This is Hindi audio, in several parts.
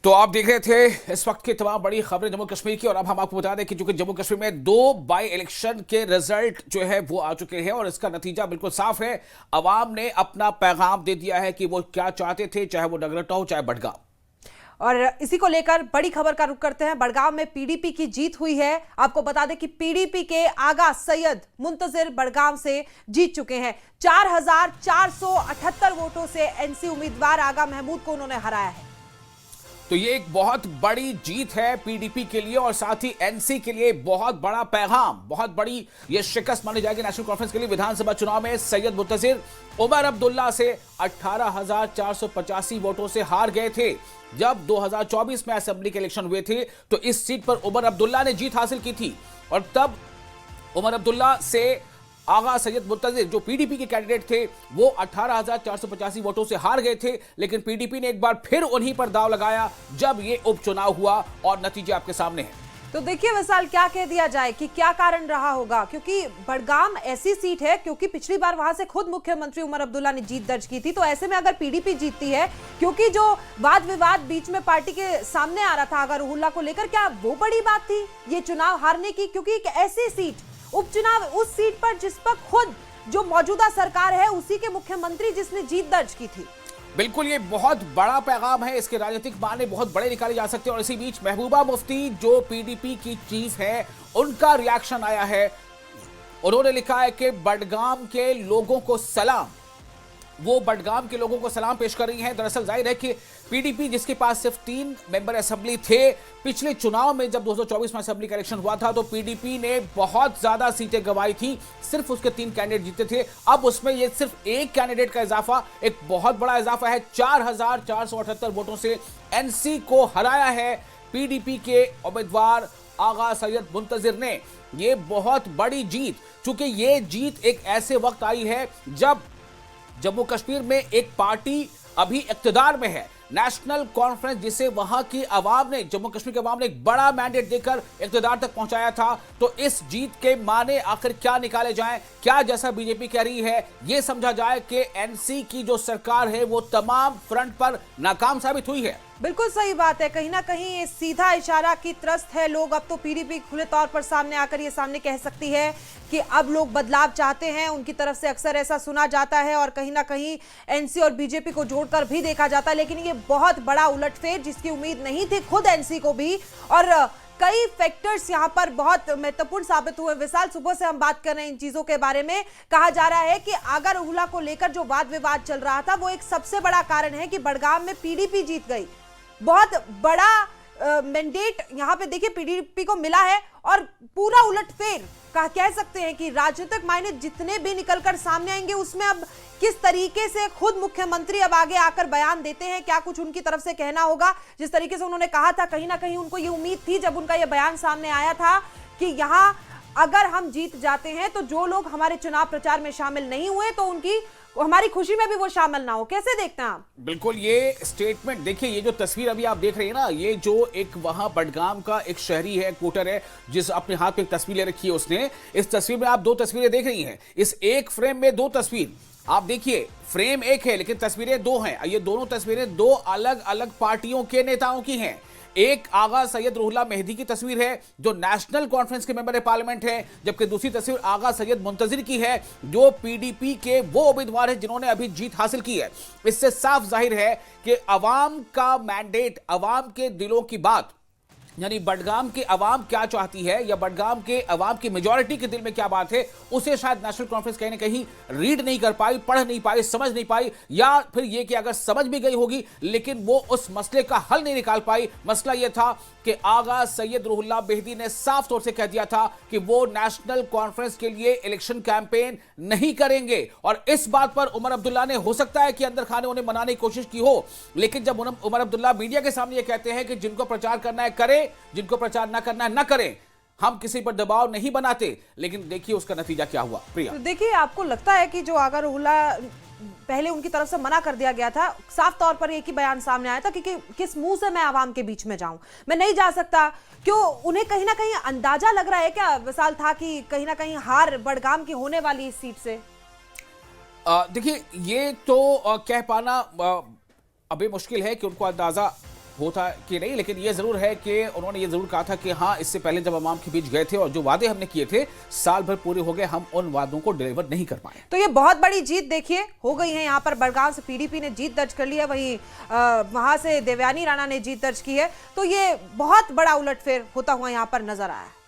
तो आप देख रहे थे इस वक्त की तमाम बड़ी खबरें जम्मू कश्मीर की। और अब हम आपको बता दें कि चूंकि जम्मू कश्मीर में 2 बाई इलेक्शन के रिजल्ट जो है वो आ चुके हैं और इसका नतीजा बिल्कुल साफ है। अवाम ने अपना पैगाम दे दिया है कि वो क्या चाहते थे, चाहे वो नगरोटा हो चाहे बडगाम। और इसी को लेकर बड़ी खबर का रुख करते हैं। बडगाम में पीडीपी की जीत हुई है। आपको बता दें कि पीडीपी के आगा सैयद मुंतजिर बडगाम से जीत चुके हैं। 4478 वोटों से एनसी उम्मीदवार आगा महमूद को उन्होंने हराया है। तो ये एक बहुत बड़ी जीत है पीडीपी के लिए और साथ ही एनसी के लिए बहुत बड़ा पैगाम, बहुत बड़ी ये शिकस्त मानी जाएगी नेशनल कॉन्फ्रेंस के लिए। विधानसभा चुनाव में सैयद मुंतजिर उमर अब्दुल्ला से 18,485 वोटों से हार गए थे। जब 2024 में असेंबली के इलेक्शन हुए थे तो इस सीट पर उमर अब्दुल्ला ने जीत हासिल की थी और तब उमर अब्दुल्ला से आगा सैयद मुंतजिर जो पीडीपी के कैंडिडेट थे वो 18,485 वोटों से हार गए थे। लेकिन पीडीपी ने एक बार फिर उन्हीं पर दांव लगाया जब ये उपचुनाव हुआ और नतीजे आपके सामने हैं। तो देखिए विशाल, क्या कह दिया जाए कि क्या कारण रहा होगा, क्योंकि बडगाम ऐसी सीट है क्योंकि पिछली बार वहां से खुद मुख्यमंत्री उमर अब्दुल्ला ने जीत दर्ज की थी। तो ऐसे में अगर पीडीपी जीतती है, क्योंकि जो वाद विवाद बीच में पार्टी के सामने आ रहा था आगा रुहुल्ला को लेकर, क्या वो बड़ी बात थी ये चुनाव हारने की? क्योंकि एक ऐसी सीट, उपचुनाव उस सीट पर जिस पर खुद जो मौजूदा सरकार है उसी के मुख्यमंत्री जिसने जीत दर्ज की थी। बिल्कुल, ये बहुत बड़ा पैगाम है। इसके राजनीतिक माने बहुत बड़े निकाले जा सकते हैं। और इसी बीच महबूबा मुफ्ती जो पीडीपी की चीफ है, उनका रिएक्शन आया है। उन्होंने लिखा है कि बडगाम के लोगों को सलाम, वो बडगाम के लोगों को सलाम पेश कर रही हैं। दरअसल जाहिर है कि पीडीपी जिसके पास सिर्फ 3 मेंबर असेंबली थे, पिछले चुनाव में जब 2024 में असेंबली का इलेक्शन हुआ था तो पीडीपी ने बहुत ज्यादा सीटें गंवाई थी, सिर्फ उसके 3 कैंडिडेट जीते थे। अब उसमें ये सिर्फ एक कैंडिडेट का इजाफा एक बहुत बड़ा इजाफा है। 4,478 वोटों से एनसी को हराया है पीडीपी के उम्मीदवार आगा सैयद मुंतजिर ने। ये बहुत बड़ी जीत, चूंकि ये जीत एक ऐसे वक्त आई है जब जम्मू कश्मीर में एक पार्टी अभी इक्तदार में है, नेशनल कॉन्फ्रेंस, जिसे वहां की आवाम ने, जम्मू कश्मीर की आवाम ने एक बड़ा मैंडेट देकर इक्तदार तक पहुंचाया था। तो इस जीत के माने आखिर क्या निकाले जाएं, क्या जैसा बीजेपी कह रही है यह समझा जाए कि एनसी की जो सरकार है वो तमाम फ्रंट पर नाकाम साबित हुई है। बिल्कुल सही बात है। कहीं ना कहीं ये सीधा इशारा की त्रस्त है लोग। अब तो पीडीपी खुले तौर पर सामने आकर ये सामने कह सकती है कि अब लोग बदलाव चाहते हैं। उनकी तरफ से अक्सर ऐसा सुना जाता है और कहीं ना कहीं एनसी और बीजेपी को जोड़कर भी देखा जाता है। लेकिन ये बहुत बड़ा उलटफेर जिसकी उम्मीद नहीं थी खुद एनसी को भी, और कई फैक्टर्स यहां पर बहुत महत्वपूर्ण साबित हुए। विशाल, सुबह से हम बात कर रहे हैं इन चीजों के बारे में। कहा जा रहा है कि आगा रुहुल्ला को लेकर जो वाद विवाद चल रहा था वो एक सबसे बड़ा कारण है कि बडगाम में पीडीपी जीत गई। बहुत बड़ा मैंडेट यहां पे देखिए पीडीपी को मिला है और पूरा उलटफेर कह सकते हैं कि राजनीतिक मायने जितने भी निकलकर सामने आएंगे उसमें अब किस तरीके से खुद मुख्यमंत्री अब आगे आकर बयान देते हैं, क्या कुछ उनकी तरफ से कहना होगा। जिस तरीके से उन्होंने कहा था, कहीं ना कहीं उनको ये उम्मीद थी जब उनका ये बयान सामने आया था कि यहां अगर हम जीत जाते हैं तो जो लोग हमारे चुनाव प्रचार में शामिल नहीं हुए तो उनकी हमारी खुशी में भी वो शामिल ना हो। कैसे देखते हैं आप? बिल्कुल, ये स्टेटमेंट देखिए, ये जो तस्वीर अभी आप देख रहे हैं ना, ये जो एक वहां बडगाम का एक शहरी है, वोटर है, जिस अपने हाथ में एक तस्वीर ले रखी है उसने। इस तस्वीर में आप 2 तस्वीरें देख रही हैं। इस एक फ्रेम में 2 तस्वीर आप देखिए, फ्रेम एक है लेकिन तस्वीरें 2 हैं। ये दोनों तस्वीरें 2 अलग अलग पार्टियों के नेताओं की हैं। एक आगा सैयद रुहुल्ला मेहदी की तस्वीर है जो नेशनल कॉन्फ्रेंस के मेंबर पार्लियामेंट है, जबकि दूसरी तस्वीर आगा सैयद मुंतजिर की है जो पीडीपी के वो उम्मीदवार है जिन्होंने अभी जीत हासिल की है। इससे साफ जाहिर है कि अवाम का मैंडेट, अवाम के दिलों की बात, यानी बडगाम के अवाम क्या चाहती है या बडगाम के अवाम की मेजॉरिटी के दिल में क्या बात है, उसे शायद नेशनल कॉन्फ्रेंस कहीं ना कहीं रीड नहीं कर पाई, पढ़ नहीं पाई, समझ नहीं पाई, या फिर यह कि अगर समझ भी गई होगी लेकिन वो उस मसले का हल नहीं निकाल पाई। मसला यह था कि आगा सैयद रुहुल्ला मेहदी ने साफ तौर से कह दिया था कि वो नेशनल कॉन्फ्रेंस के लिए इलेक्शन कैंपेन नहीं करेंगे। और इस बात पर उमर अब्दुल्ला ने, हो सकता है कि अंदर खाने उन्हें मनाने की कोशिश की हो, लेकिन जब उमर अब्दुल्ला मीडिया के सामने ये कहते हैं कि जिनको प्रचार करना है करें, जिनको प्रचार ना करना है ना करें, हम किसी पर दबाव नहीं बनाते। लेकिन देखिए उसका नतीजा क्या हुआ। प्रिया, तो देखिए, आपको लगता है कि जो आगा रुहुल्ला पहले उनकी तरफ से मना कर दिया गया था, साफ तौर पर एक ही बयान सामने आया था कि किस मुंह से मैं आवाम के बीच में जाऊं, मैं नहीं जा सकता, क्यों उन्हें कहीं ना कहीं अंदाजा लग रहा है क्या विशाल था कि कहीं ना कहीं हार बडगाम की होने वाली इस सीट से? देखिए, ये तो कह पाना अभी मुश्किल है कि उनको अंदाजा होता कि नहीं, लेकिन ये जरूर है कि उन्होंने ये जरूर कहा था कि हाँ, इससे पहले जब अवाम के बीच गए थे और जो वादे हमने किए थे साल भर पूरे हो गए, हम उन वादों को डिलीवर नहीं कर पाए। तो ये बहुत बड़ी जीत देखिए हो गई है यहाँ पर। बड़गांव से पीडीपी ने जीत दर्ज कर ली है, वहीं वहां से देवयानी राणा ने जीत दर्ज की है। तो ये बहुत बड़ा उलटफेर होता हुआ यहाँ पर नजर आया है।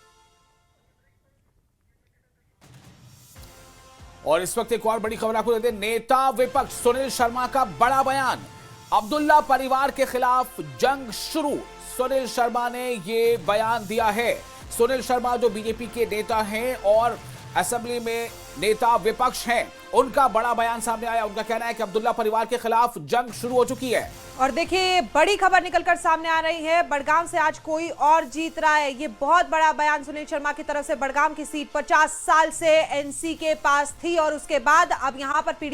और इस वक्त एक और बड़ी खबर आपको देते हैं। नेता विपक्ष सुनील शर्मा का बड़ा बयान, अब्दुल्ला परिवार के खिलाफ जंग शुरू। सुनील शर्मा ने ये बयान दिया है। सुनील शर्मा जो बीजेपी के नेता हैं और असेंबली में नेता विपक्ष हैं, उनका बड़ा बयान सामने आया। उनका कहना है कि अब्दुल्ला परिवार के खिलाफ जंग शुरू हो चुकी है। और देखिए बड़ी खबर निकलकर सामने आ रही है, बड़गाम से आज कोई और जीत रहा है। ये बहुत बड़ा बयान सुनील शर्मा की तरफ से। बड़गाम की सीट 50 साल से एनसी के पास थी और उसके बाद अब यहां पर पीडीपी